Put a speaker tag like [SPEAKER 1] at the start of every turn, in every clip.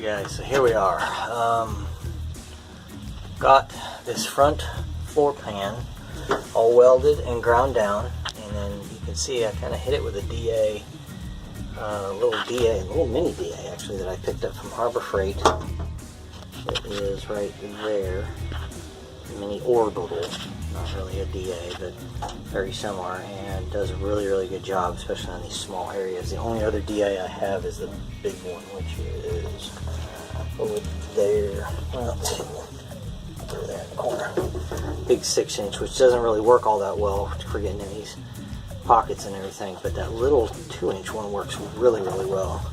[SPEAKER 1] Guys, so here we are. Got this front floor pan all welded and ground down, and then you can see I kind of hit it with a DA, a little mini DA actually that I picked up from Harbor Freight. It is right there, mini orbital, not really a DA, but very similar, and does a really good job, especially on these small areas. The only other DA I have is the big one, which is over there. Well, over there in the corner. Big 6-inch, which doesn't really work all that well for getting in these pockets and everything, but that little 2-inch one works really well.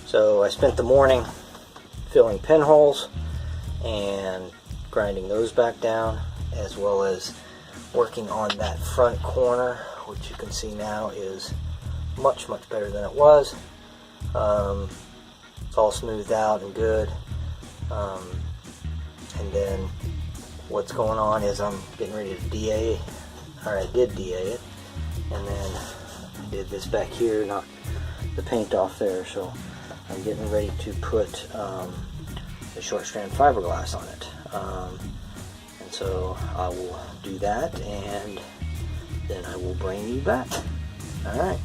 [SPEAKER 1] So I spent the morning filling pinholes and grinding those back down, as well as working on that front corner, which you can see now is much better than it was. It's all smoothed out and good. And then what's going on is I'm getting ready to DA, or I did DA it, and then I did this back here, knocked the paint off there, so I'm getting ready to put the short strand fiberglass on it. And so I will do that, and then I will bring you back. Alright.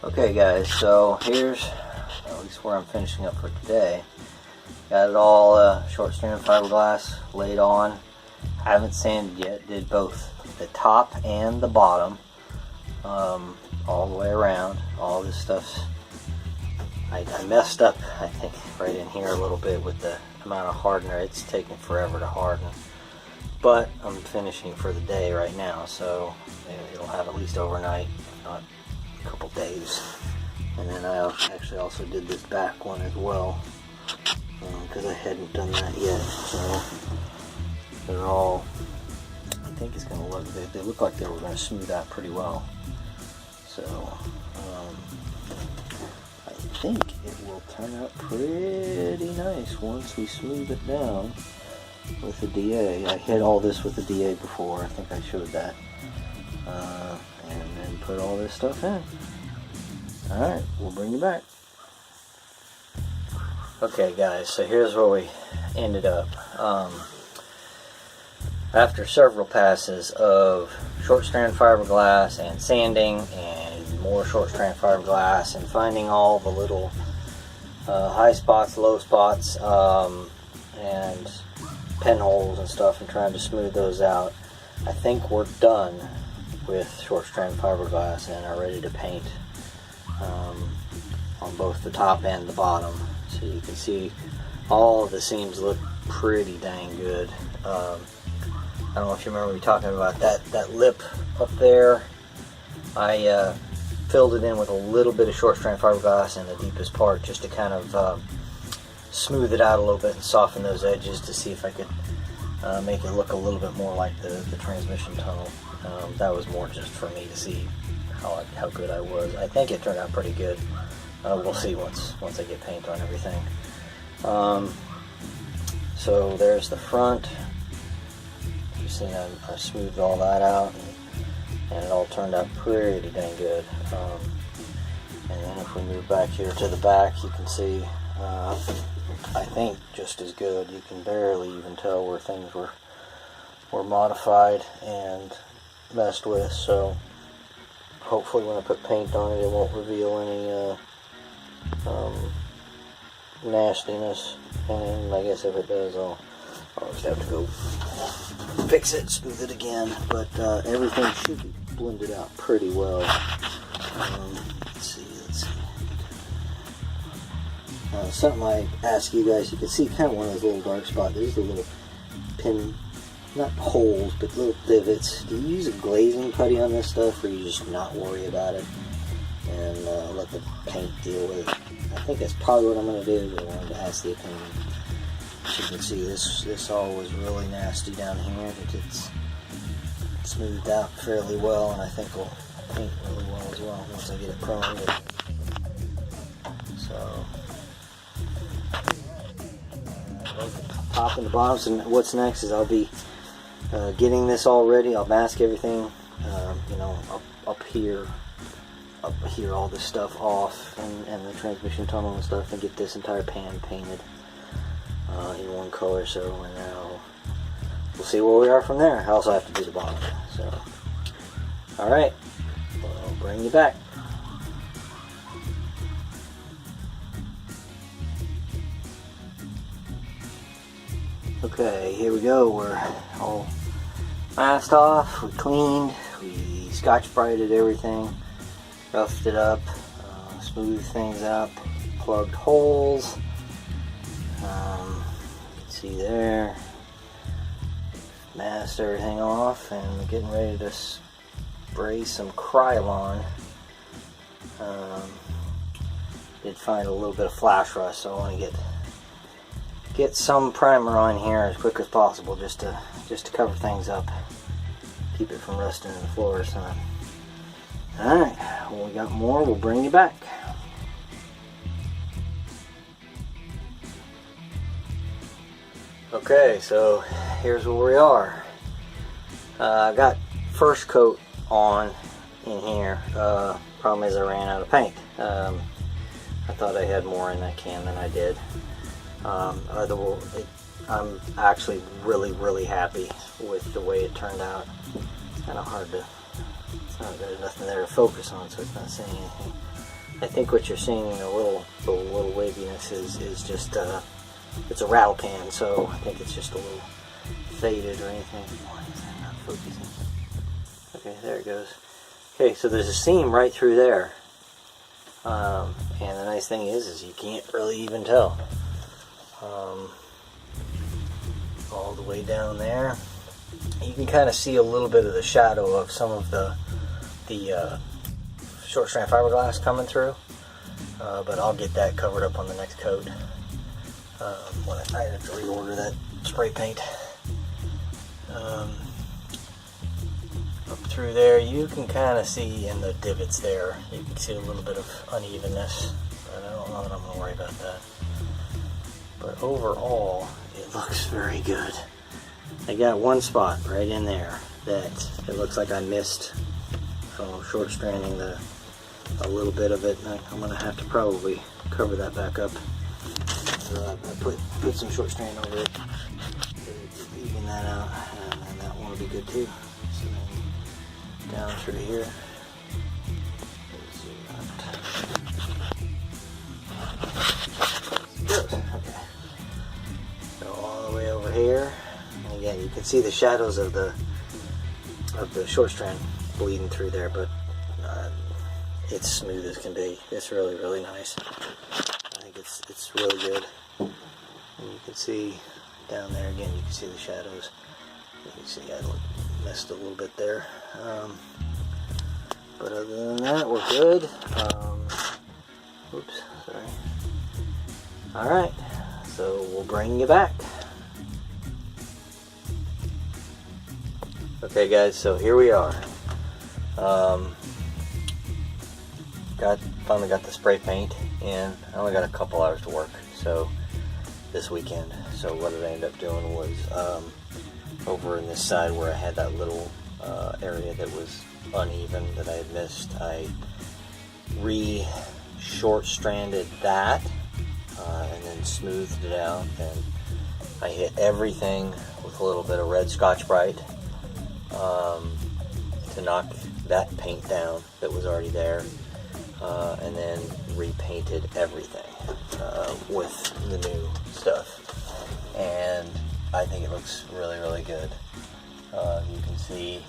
[SPEAKER 1] Okay guys, so here's at least where I'm finishing up for today. Got it all short strand fiberglass laid on. Haven't sanded yet, did both the top and the bottom, all the way around. All this stuff's, I messed up, I think, right in here a little bit with the amount of hardener. It's taking forever to harden, but I'm finishing for the day right now, so it'll have at least overnight, if not a couple days. And then I actually also did this back one as well, because I hadn't done that yet. So they're all, I think it's going to look, they look like they were going to smooth out pretty well. So I think it will turn out pretty nice once we smooth it down with the DA. I hit all this with the DA before, I think I showed that. And then put all this stuff in. Alright, we'll bring you back. Okay guys, so here's where we ended up. After several passes of short strand fiberglass and sanding and more short strand fiberglass and finding all the little high spots, low spots, and pinholes and stuff, and trying to smooth those out, I think we're done with short strand fiberglass and are ready to paint on both the top and the bottom. So you can see all of the seams look pretty dang good. I don't know if you remember me talking about that lip up there. I filled it in with a little bit of short strand fiberglass in the deepest part, just to kind of smooth it out a little bit and soften those edges, to see if I could make it look a little bit more like the transmission tunnel. That was more just for me to see how good I was. I think it turned out pretty good. We'll see once I get paint on everything. So there's the front. You've seen I smoothed all that out, and it all turned out pretty dang good. And then if we move back here to the back, you can see I think just as good. You can barely even tell where things were modified and messed with. So hopefully when I put paint on it, it won't reveal any nastiness. And I guess if it does, I'll just have to go fix it, smooth it again. But everything should be blended out pretty well. Let's see. Something I ask you guys, you can see kind of one of those little dark spots. There's the little pin, not holes, but little divots. Do you use a glazing putty on this stuff, or you just not worry about it and let the paint deal with it? I think that's probably what I'm going to do, but I wanted to ask the opinion. As you can see, this all was really nasty down here, but it's smoothed out fairly well, and I think will paint really well as well once I get it primed. So top and the bottoms, and what's next is I'll be getting this all ready. I'll mask everything, up here up here all this stuff off and the transmission tunnel and stuff, and get this entire pan painted in one color. So and now we'll see where we are from there. I also have to do the bottom. So alright, I'll bring you back. Okay, here we go. We're all masked off, we cleaned, we scotch-brighted everything, roughed it up, smoothed things up, plugged holes. You can see there, masked everything off, and we're getting ready to spray some Krylon. Did find a little bit of flash rust, so I want to get some primer on here as quick as possible, just to cover things up, keep it from rusting in the floor or something. Alright, well, we got more, we'll bring you back. Okay, so here's where we are. I got first coat on in here. Problem is I ran out of paint. I thought I had more in that can than I did. I'm actually really happy with the way it turned out. It's kind of hard to, there's nothing there to focus on, so it's not saying anything. I think what you're seeing, the little waviness is just, it's a rattle can, so I think it's just a little faded or anything. Why is that not focusing? Okay, there it goes. Okay, so there's a seam right through there. And the nice thing is you can't really even tell. All the way down there, you can kind of see a little bit of the shadow of some of the short strand fiberglass coming through, but I'll get that covered up on the next coat when I have to reorder that spray paint. Up through there, you can kind of see in the divots there, you can see a little bit of unevenness, but I don't know that I'm going to worry about that. But overall, it looks very good. I got one spot right in there that it looks like I missed short stranding a little bit of it. I'm going to have to probably cover that back up. I put some short strand over it to even that out, and that one will be good too. So then down through here. Good. Okay. So all the way over here, and again you can see the shadows of the short strand bleeding through there, but it's smooth as can be. It's really nice. I think it's really good. And you can see down there again, you can see the shadows. You can see I messed a little bit there, but other than that, we're good. Oops, sorry. Alright, so we'll bring you back. Okay guys, so here we are. Finally got the spray paint in. I only got a couple hours to work, so this weekend. So what I ended up doing was over in this side where I had that little area that was uneven that I had missed, I short stranded that and then smoothed it out, and I hit everything with a little bit of red Scotch-Brite to knock that paint down that was already there, and then repainted everything with the new stuff, and I think it looks really good. You can see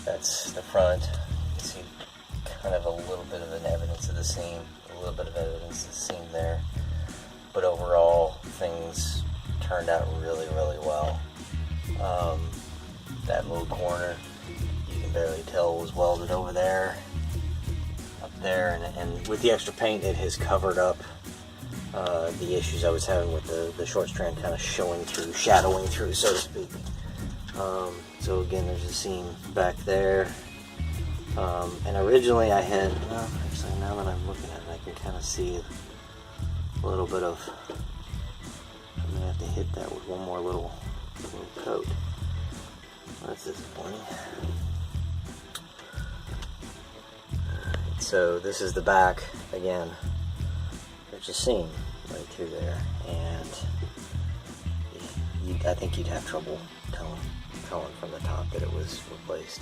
[SPEAKER 1] that's the front. You can see kind of a little bit of an evidence of the seam, a little bit of evidence of the seam there, but overall things turned out really well. That little corner you can barely tell was welded over there, up there, and with the extra paint it has covered up the issues I was having with the short strand kind of showing through, shadowing through, so to speak. So again, there's a seam back there, and originally I had, well, actually now that I'm looking at it, I can kind of see a little bit of, I'm going to have to hit that with one more little coat. That's disappointing. Alright, So this is the back again. There's a seam right through there, and I think you'd have trouble telling from the top that it was replaced.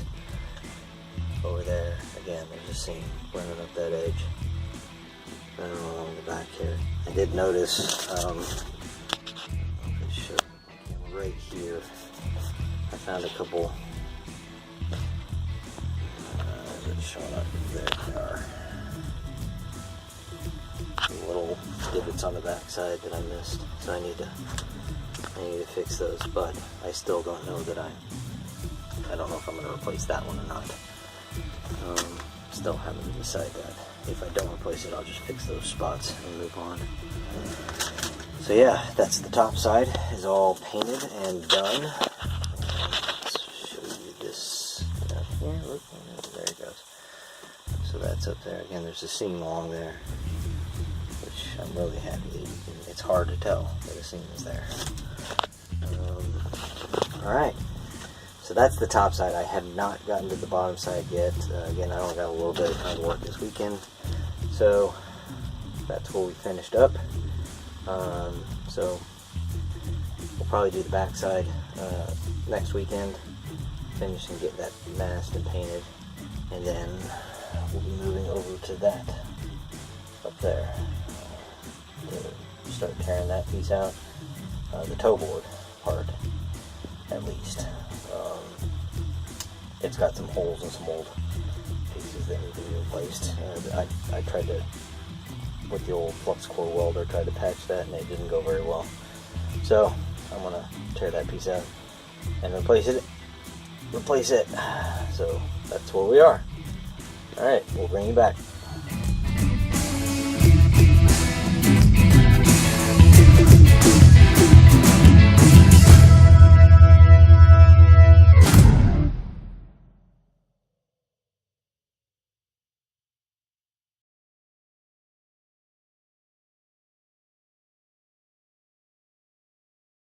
[SPEAKER 1] Over there, again, there's a seam running up that edge, running along the back here. I did notice, right here, I found a couple, is it showing up? There they are. Little divots on the back side that I missed, so I need to fix those, but I still don't know that I don't know if I'm going to replace that one or not. Still having to decide that. If I don't replace it, I'll just fix those spots and move on. So yeah, that's the top side is all painted and done. Let's show you this stuff here. Look, there it goes. So that's up there. Again, there's a seam along there, which I'm really happy. It's hard to tell that a seam is there. Alright, so that's the top side. I have not gotten to the bottom side yet. Again, I only got a little bit of time to work this weekend. So that's where we finished up. So we'll probably do the back side next weekend, finish and get that masked and painted, and then we'll be moving over to that up there to start tearing that piece out, the toe board part at least. It's got some holes and some old pieces that need to be replaced. I tried to, with the old flux core welder, tried to patch that and it didn't go very well. So I'm going to tear that piece out and replace it. So that's where we are. Alright, we'll bring you back.